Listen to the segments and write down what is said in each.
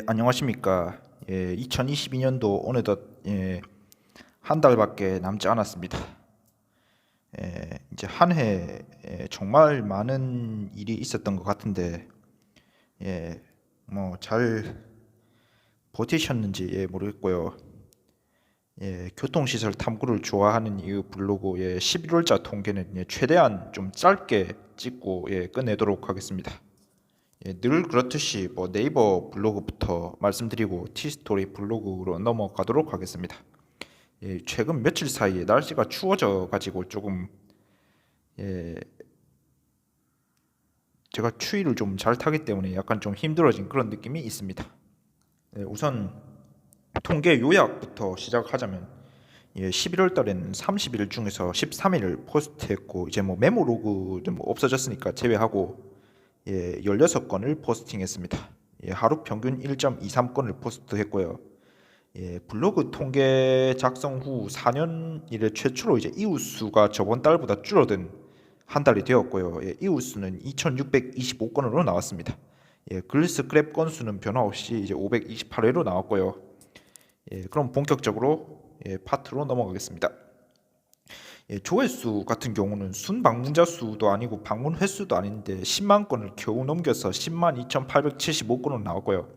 안녕하십니까. 2022년도 어느덧 한 달밖에 남지 않았습니다. 이제 한 해 정말 많은 일이 있었던 것 같은데 뭐 잘 버티셨는지 모르겠고요. 교통시설 탐구를 좋아하는 이유 블로그 11월자 통계는 최대한 좀 짧게 찍고 끝내도록 하겠습니다. 늘 그렇듯이 뭐 네이버 블로그부터 말씀드리고 티스토리 블로그로 넘어가도록 하겠습니다. 최근 며칠 사이에 날씨가 추워져 가지고 조금 예, 제가 추위를 좀 잘 타기 때문에 약간 좀 힘들어진 그런 느낌이 있습니다. 우선 통계 요약부터 시작하자면 11월 달에는 30일 중에서 13일을 포스트했고 이제 뭐 메모 로그는 뭐 없어졌으니까 제외하고 16건을 포스팅했습니다. 하루 평균 1.23건을 포스트했고요. 블로그 통계 작성 후 4년 이래 최초로 이제 이웃 수가 저번 달보다 줄어든 한 달이 되었고요. 이웃 수는 2,625건으로 나왔습니다. 글 스크랩 건수는 변화 없이 이제 528회로 나왔고요. 그럼 본격적으로 파트로 넘어가겠습니다. 조회수 같은 경우는 순 방문자 수도 아니고 방문 횟수도 아닌데 10만 건을 겨우 넘겨서 10만 2,875건으로 나왔고요.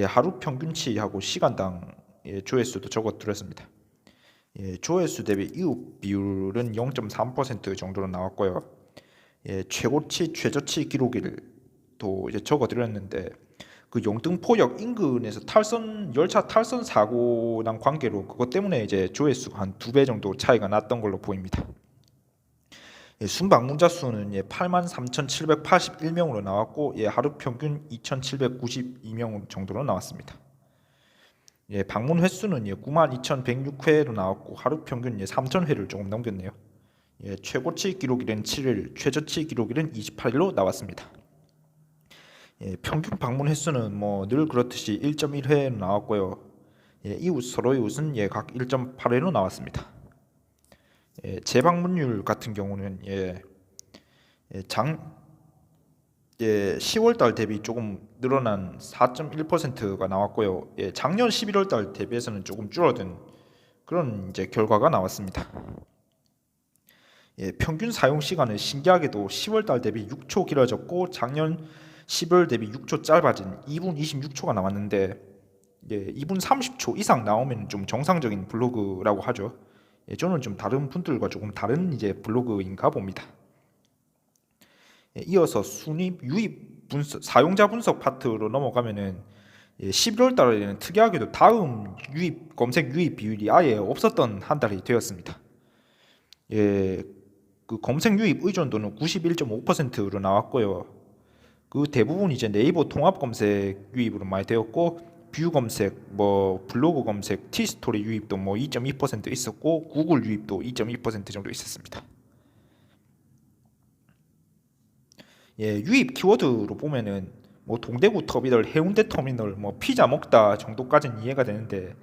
하루 평균치하고 시간당 조회수도 적어드렸습니다. 조회수 대비 이웃 비율은 0.3% 정도로 나왔고요. 최고치 최저치 기록일을 또 이제 적어드렸는데 그 영등포역 인근에서 열차 탈선 사고 난 관계로 그것 때문에 이제 조회수가 한 2배 정도 차이가 났던 걸로 보입니다. 순방문자 수는 83,781명으로 나왔고 하루 평균 2,792명 정도로 나왔습니다. 방문 횟수는 92,106회로 나왔고 하루 평균 3,000회를 조금 넘겼네요. 최고치 기록일은 7일, 최저치 기록일은 28일로 나왔습니다. 평균 방문 횟수는 뭐 늘 그렇듯이 1.1회로 나왔고요. 이웃 서로 이웃은 각 1.8회로 나왔습니다. 재방문율 같은 경우는 10월 달 대비 조금 늘어난 4.1%가 나왔고요. 작년 11월 달 대비해서는 조금 줄어든 그런 이제 결과가 나왔습니다. 평균 사용 시간은 신기하게도 10월 달 대비 6초 길어졌고 작년 10월 대비 6초 짧아진 2분 26초가 나왔는데 2분 30초 이상 나오면 좀 정상적인 블로그라고 하죠. 저는 좀 다른 분들과 조금 다른 이제 블로그인가 봅니다. 이어서 순위 유입 분석, 사용자 분석 파트로 넘어가면은 11월 달에는 특이하게도 다음 유입 검색 유입 비율이 아예 없었던 한 달이 되었습니다. 그 검색 유입 의존도는 91.5%로 나왔고요. 그 대부분 이제 네이버 통합 검색 유입으로 많이 되었고 뷰 검색, 뭐 블로그 검색, 티스토리 유입도 뭐 2.2% 있었고 구글 유입도 2.2% 정도 있었습니다. 유입 키워드로 보면은 뭐 동대구 터미널, 해운대 터미널, 뭐 피자 먹다 정도까지는 이해가 되는데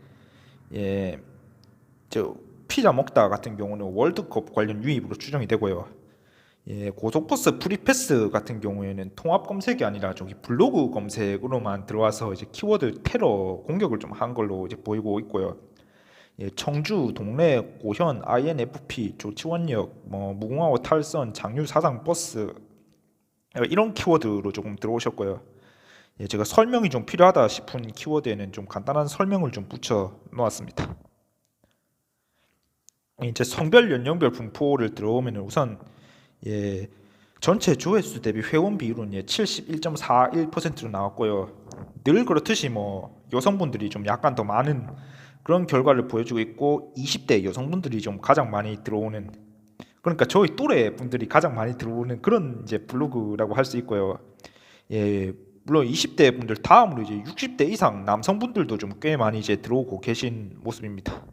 저 피자 먹다 같은 경우는 월드컵 관련 유입으로 추정이 되고요. 고속버스 프리패스 같은 경우에는 통합 검색이 아니라 저기 블로그 검색으로만 들어와서 이제 키워드 테러 공격을 좀 한 걸로 이제 보이고 있고요. 청주, 동래, 고현, INFP, 조치원역, 뭐 무궁화호 탈선, 장유 사상 버스 이런 키워드로 조금 들어오셨고요. 제가 설명이 좀 필요하다 싶은 키워드에는 좀 간단한 설명을 좀 붙여 놓았습니다. 이제 성별 연령별 분포를 들어오면 우선 전체 조회수 대비 회원 비율은 71.41%로 나왔고요. 늘 그렇듯이 뭐 여성분들이 좀 약간 더 많은 그런 결과를 보여주고 있고 20대 여성분들이 좀 가장 많이 들어오는, 그러니까 저희 또래 분들이 가장 많이 들어오는 그런 이제 블로그라고 할 수 있고요. 물론 20대 분들 다음으로 이제 60대 이상 남성분들도 좀 꽤 많이 이제 들어오고 계신 모습입니다.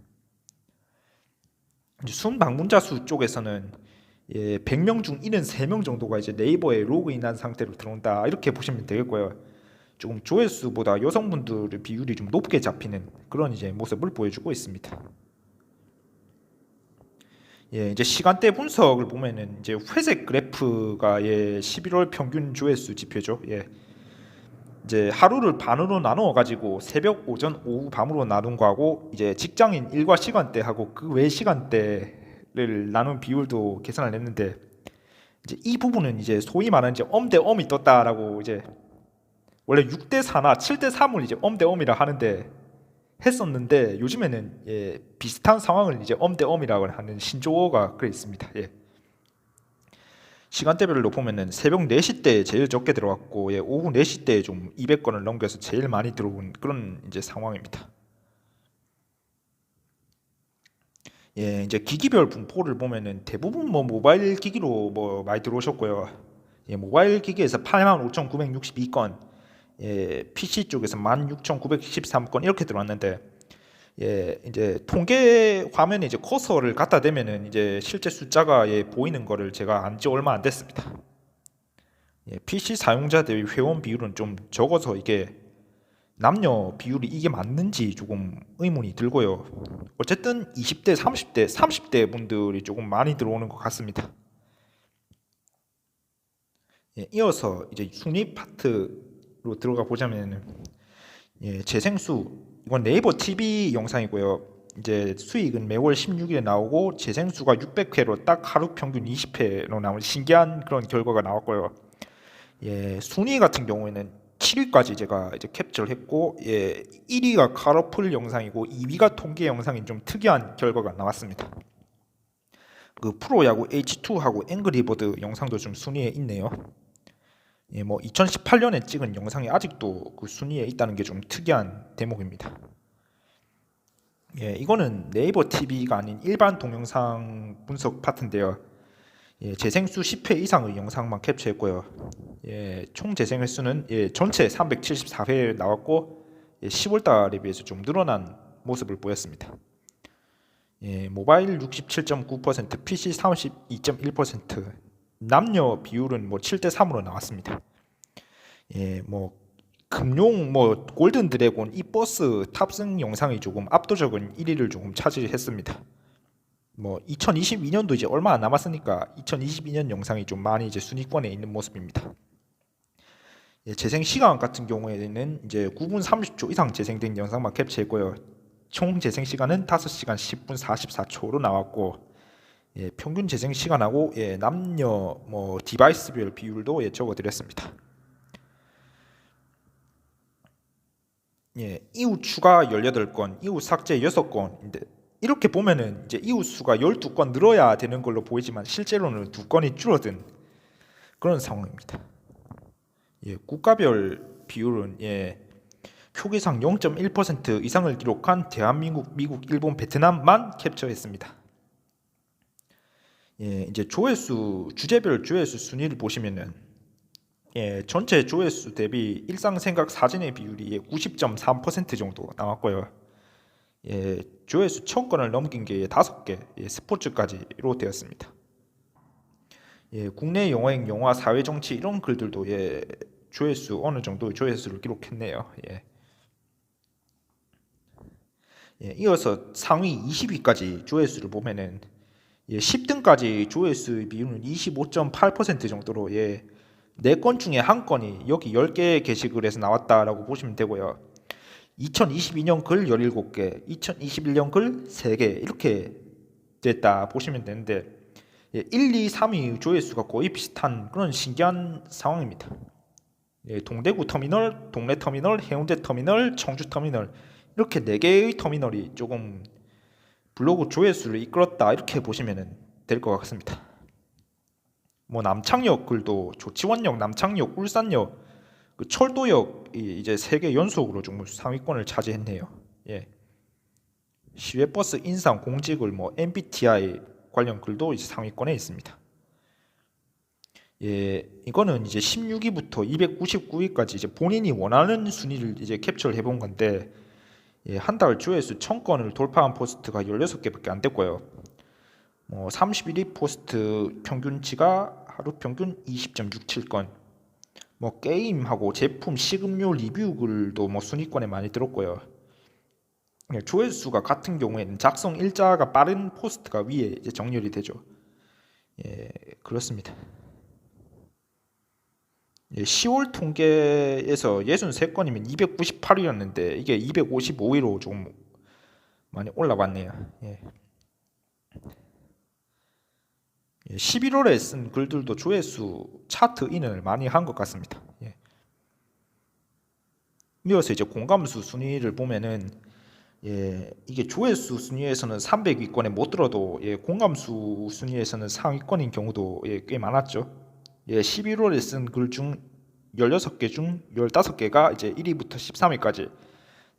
이제 순 방문자 수 쪽에서는 100명 중 73명 정도가 이제 네이버에 로그인한 상태로 들어온다 이렇게 보시면 되겠고요. 조금 조회수보다 여성분들의 비율이 좀 높게 잡히는 그런 이제 모습을 보여주고 있습니다. 이제 시간대 분석을 보면은 이제 회색 그래프가 11월 평균 조회수 지표죠. 이제 하루를 반으로 나누어 가지고 새벽, 오전, 오후, 밤으로 나눈 거하고 이제 직장인 일과 시간대하고 그 외 시간대를 나눈 비율도 계산을 했는데 이제 이 부분은 이제 소위 말하는 이제 엄 대 엄이 떴다라고 이제 원래 6대 4나 7대 3을 이제 엄 대 엄이라 하는데 했었는데 요즘에는 비슷한 상황을 이제 엄 대 엄이라고 하는 신조어가 그래 있습니다. 시간대별로 보면은 새벽 4시 때 제일 적게 들어왔고 오후 4시 때 좀 200건을 넘겨서 제일 많이 들어온 그런 이제 상황입니다. 이제 기기별 분포를 보면은 대부분 뭐 모바일 기기로 뭐 많이 들어오셨고요. 모바일 기기에서 85,962건, PC 쪽에서 16,913건 이렇게 들어왔는데 이제 통계 화면에 이제 커서를 갖다 대면은 이제 실제 숫자가 보이는 거를 제가 안 지 얼마 안 됐습니다. PC 사용자 대비 회원 비율은 좀 적어서 이게 남녀 비율이 이게 맞는지 조금 의문이 들고요. 어쨌든 20대, 30대, 30대 분들이 조금 많이 들어오는 것 같습니다. 이어서 이제 순위 파트로 들어가 보자면 재생수 이건 네이버 TV 영상이고요. 이제 수익은 매월 16일에 나오고 재생수가 600회로 딱 하루 평균 20회로 나온 신기한 그런 결과가 나왔고요. 순위 같은 경우에는 7위까지 제가 이제 캡처를 했고 1위가 카로플 영상이고 2위가 통계 영상인 좀 특이한 결과가 나왔습니다. 그 프로야구 H2하고 앵그리버드 영상도 좀 순위에 있네요. 뭐 2018년에 찍은 영상이 아직도 그 순위에 있다는 게 좀 특이한 대목입니다. 이거는 네이버 TV가 아닌 일반 동영상 분석 파트인데요. 재생수 10회 이상의 영상만 캡처했고요. 총 재생 횟수는 전체 374회 나왔고 10월 달에 비해서 좀 늘어난 모습을 보였습니다. 모바일 67.9%, PC 32.1%, 남녀 비율은 뭐 7대 3으로 나왔습니다. 뭐 금용 뭐 골든 드래곤 이 버스 탑승 영상이 조금 압도적인 1위를 조금 차지했습니다. 뭐 2022년도 이제 얼마 안 남았으니까 2022년 영상이 좀 많이 이제 순위권에 있는 모습입니다. 재생 시간 같은 경우에는 이제 9분 30초 이상 재생된 영상만 캡처했고요. 총 재생 시간은 5시간 10분 44초로 나왔고 평균 재생 시간하고 남녀 뭐 디바이스별 비율도 적어드렸습니다. 이웃 추가 18건, 이웃 삭제 6건인데 이렇게 보면은 이제 이웃 수가 12건 늘어야 되는 걸로 보이지만 실제로는 2건이 줄어든 그런 상황입니다. 국가별 비율은 표기상 0.1% 이상을 기록한 대한민국, 미국, 일본, 베트남만 캡처했습니다. 이제 조회수 주제별 조회수 순위를 보시면은 전체 조회수 대비 일상생각 사진의 비율이 90.3% 정도 나왔고요. 조회수 1000건을 넘긴 게 5개, 스포츠까지로 되었습니다. 국내 영화행, 영화, 사회, 정치 이런 글들도 조회수 어느 정도 조회수를 기록했네요. 이어서 상위 20위까지 조회수를 보면은 10등까지 조회수 비율은 25.8% 정도로 4건 중에 1건이 여기 10개 게시글에서 나왔다라고 보시면 되고요. 2022년 글 17개, 2021년 글 3개 이렇게 됐다 보시면 되는데 1, 2, 3위 조회수가 거의 비슷한 그런 신기한 상황입니다. 동대구 터미널, 동래 터미널, 해운대 터미널, 청주 터미널 이렇게 4개의 터미널이 조금 블로그 조회수를 이끌었다 이렇게 보시면 될 것 같습니다. 뭐 남창역 글도 조치원역, 남창역, 울산역, 그 철도역이 이제 3개 연속으로 좀 상위권을 차지했네요. 시외버스 인상 공지글 뭐 MBTI 관련 글도 이제 상위권에 있습니다. 이거는 이제 16위부터 299위까지 이제 본인이 원하는 순위를 이제 캡처를 해본 건데 한 달 조회수 1000건을 돌파한 포스트가 16개밖에 안 됐고요. 뭐 31위 포스트 평균치가 하루 평균 20.67건. 뭐 게임하고 제품, 식음료 리뷰 글도 뭐 순위권에 많이 들었고요. 조회수가 같은 경우에는 작성 일자가 빠른 포스트가 위에 이제 정렬이 되죠. 그렇습니다. 10월 통계에서 63건이면 298이었는데 이게 255위로 조금 많이 올라왔네요. 11월에 쓴 글들도 조회수 차트 인을 많이 한 것 같습니다. 이어서 이제 공감수 순위를 보면은 이게 조회수 순위에서는 300위권에 못 들어도 공감수 순위에서는 상위권인 경우도 꽤 많았죠. 11월에 쓴 글 중 16개 중 15개가 이제 1위부터 13위까지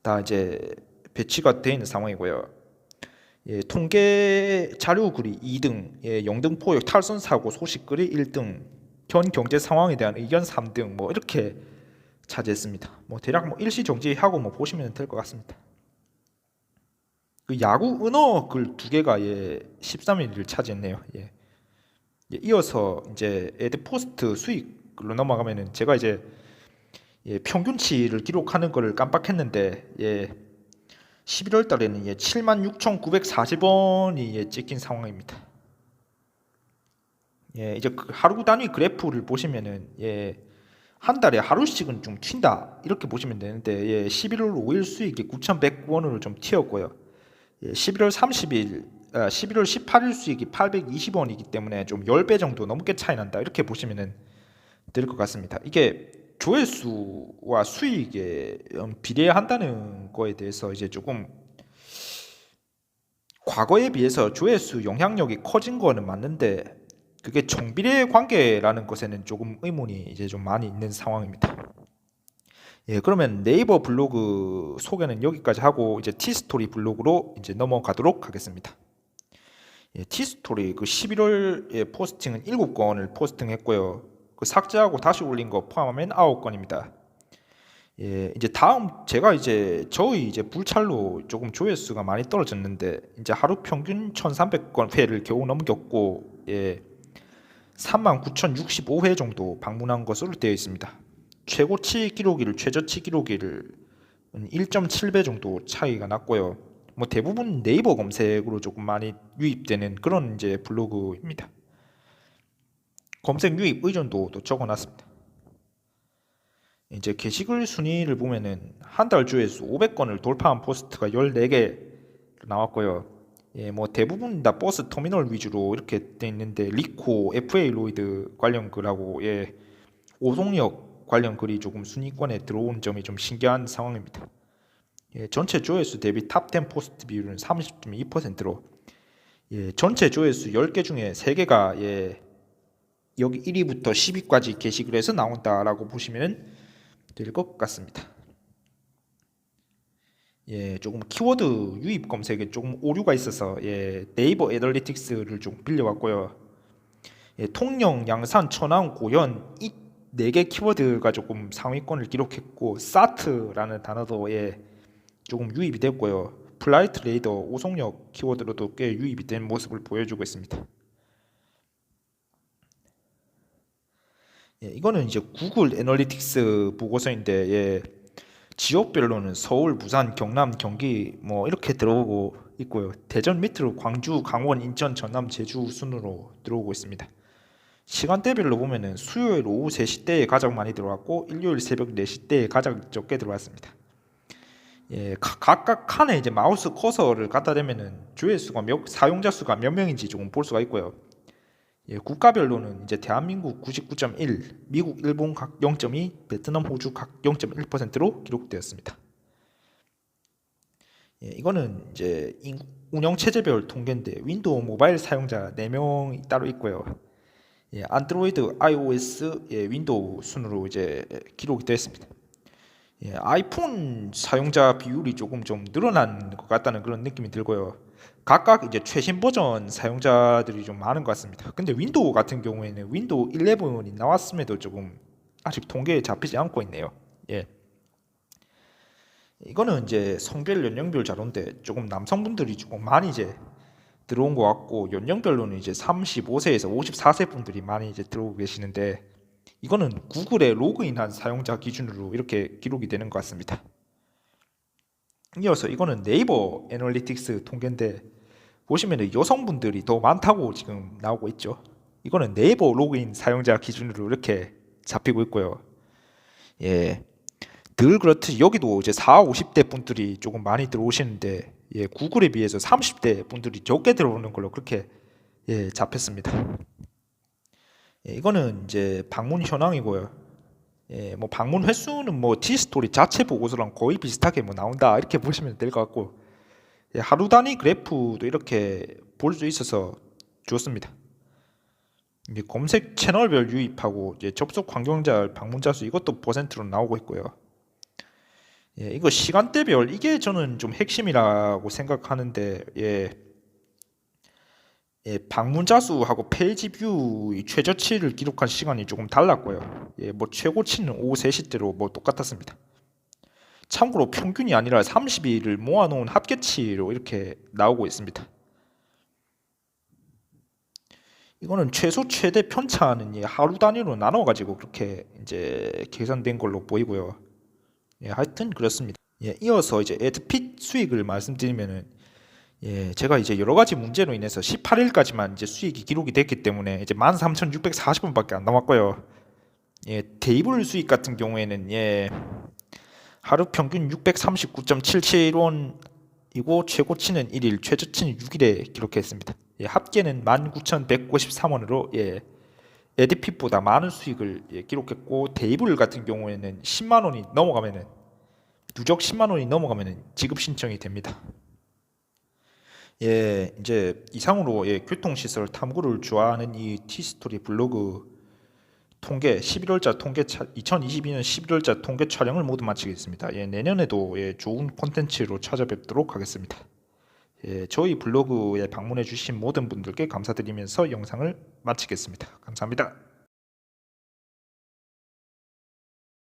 다 이제 배치가 되어 있는 상황이고요. 통계 자료 글이 2등, 영등 포역 탈선 사고 소식 글이 1등, 현 경제 상황에 대한 의견 3등 뭐 이렇게 차지했습니다. 뭐 대략 뭐 일시정지하고 뭐 보시면 될 것 같습니다. 그 야구 은어 글 2개가 13위를 차지했네요. 이어서 이제 에드포스트 수익으로 넘어가면은 제가 이제 평균치를 기록하는 거를 깜빡했는데 11월 달에는 76,940원이 찍힌 상황입니다. 이제 그 하루 단위 그래프를 보시면은 한 달에 하루씩은 좀 튄다 이렇게 보시면 되는데 11월 5일 수익이 9,100원으로 좀 튀었고요. 11월 18일 수익이 820원이기 때문에 좀 10배 정도 넘게 차이 난다 이렇게 보시면 될 것 같습니다. 이게 조회수와 수익에 비례한다는 거에 대해서 이제 조금 과거에 비해서 조회수 영향력이 커진 거는 맞는데 그게 정비례 관계라는 것에는 조금 의문이 이제 좀 많이 있는 상황입니다. 그러면 네이버 블로그 소개는 여기까지 하고 이제 티스토리 블로그로 이제 넘어가도록 하겠습니다. 티스토리 그 11월 포스팅은 7건을 포스팅했고요. 그 삭제하고 다시 올린 거 포함하면 9건입니다. 이제 다음 제가 이제 저희 이제 불찰로 조금 조회수가 많이 떨어졌는데 이제 하루 평균 1,300건 회를 겨우 넘겼고 39,065회 정도 방문한 것으로 되어 있습니다. 최고치 기록일, 최저치 기록일 1.7배 정도 차이가 났고요. 뭐 대부분 네이버 검색으로 조금 많이 유입되는 그런 이제 블로그입니다. 검색 유입 의존도도 적어놨습니다. 이제 게시글 순위를 보면은 한 달 조회수 500건을 돌파한 포스트가 14개 나왔고요. 뭐 대부분 다 버스 터미널 위주로 이렇게 돼 있는데 리코, FA 로이드 관련 글하고 오송역 관련 글이 조금 순위권에 들어온 점이 좀 신기한 상황입니다. 전체 조회수 대비 탑10 포스트 비율은 30.2%로 전체 조회수 10개 중에 3개가 여기 1위부터 10위까지 게시글에서 나온다라고 보시면 될 것 같습니다. 조금 키워드 유입 검색에 조금 오류가 있어서 네이버 애널리틱스를 좀 빌려왔고요. 통영, 양산, 천안, 고현 이 4개 키워드가 조금 상위권을 기록했고 사트라는 단어도 조금 유입이 됐고요. 플라이트 레이더, 오송역 키워드로도 꽤 유입이 된 모습을 보여주고 있습니다. 이거는 이제 구글 애널리틱스 보고서인데 지역별로는 서울, 부산, 경남, 경기 뭐 이렇게 들어오고 있고요. 대전 밑으로 광주, 강원, 인천, 전남, 제주 순으로 들어오고 있습니다. 시간대별로 보면은 수요일 오후 3시 때에 가장 많이 들어왔고 일요일 새벽 4시 때에 가장 적게 들어왔습니다. 각각 칸에 이제 마우스 커서를 갖다 대면은 조회수가 사용자 수가 몇 명인지 조금 볼 수가 있고요. 국가별로는 이제 대한민국 99.1, 미국, 일본 각 0.2, 베트남, 호주 각 0.1%로 기록되었습니다. 이거는 이제 운영 체제별 통계인데 윈도우 모바일 사용자 4명이 따로 있고요. 안드로이드, iOS, 윈도우 순으로 이제 기록이 되었습니다. 아이폰 사용자 비율이 조금 좀 늘어난 것 같다는 그런 느낌이 들고요. 각각 이제 최신 버전 사용자들이 좀 많은 것 같습니다. 근데 윈도우 같은 경우에는 윈도우 11이 나왔음에도 조금 아직 통계에 잡히지 않고 있네요. 이거는 이제 성별 연령별 자료인데 조금 남성분들이 조금 많이 이제 들어온 것 같고 연령별로는 이제 35세에서 54세 분들이 많이 이제 들어오고 계시는데 이거는 구글에 로그인한 사용자 기준으로 이렇게 기록이 되는 것 같습니다. 이어서 이거는 네이버 애널리틱스 통계인데 보시면 여성분들이 더 많다고 지금 나오고 있죠. 이거는 네이버 로그인 사용자 기준으로 이렇게 잡히고 있고요. 예, 늘 그렇듯이 여기도 이제 4, 50대 분들이 조금 많이 들어오시는데 예, 구글에 비해서 30대 분들이 적게 들어오는 걸로 그렇게 예, 잡혔습니다. 예, 이거는 이제 방문 현황이고요. 예, 뭐 방문 횟수는 뭐 티스토리 자체 보고서랑 거의 비슷하게 뭐 나온다 이렇게 보시면 될 것 같고 예, 하루 단위 그래프도 이렇게 볼 수 있어서 좋습니다. 이제 검색 채널별 유입하고 이제 접속 환경자 방문자 수 이것도 퍼센트로 나오고 있고요. 예, 이거 시간대별 이게 저는 좀 핵심이라고 생각하는데 예, 예, 방문자 수하고 페이지 뷰 최저치를 기록한 시간이 조금 달랐고요. 예, 뭐 최고치는 오후 3시대로 뭐 똑같았습니다. 참고로 평균이 아니라 30일을 모아놓은 합계치로 이렇게 나오고 있습니다. 이거는 최소 최대 편차는 예, 하루 단위로 나눠가지고 그렇게 이제 계산된 걸로 보이고요. 예, 하여튼 그렇습니다. 예, 이어서 이제 에드핏 수익을 말씀드리면은 예, 제가 이제 여러 가지 문제로 인해서 18일까지만 이제 수익이 기록이 됐기 때문에 이제 13,640원밖에 안 남았고요. 예, 테이블 수익 같은 경우에는 예, 하루 평균 639.77원이고 최고치는 1일, 최저치는 6일에 기록했습니다. 예, 합계는 19,153원으로 예, 에드핏보다 많은 수익을 예, 기록했고 테이블 같은 경우에는 10만 원이 넘어가면은 누적 10만 원이 넘어가면은 지급 신청이 됩니다. 예, 이제 이상으로 예, 교통시설 탐구를 좋아하는 이 티스토리 블로그 통계 11월자 통계 2022년 11월자 통계 촬영을 모두 마치겠습니다. 예, 내년에도 예, 좋은 콘텐츠로 찾아뵙도록 하겠습니다. 예, 저희 블로그에 방문해 주신 모든 분들께 감사드리면서 영상을 마치겠습니다. 감사합니다.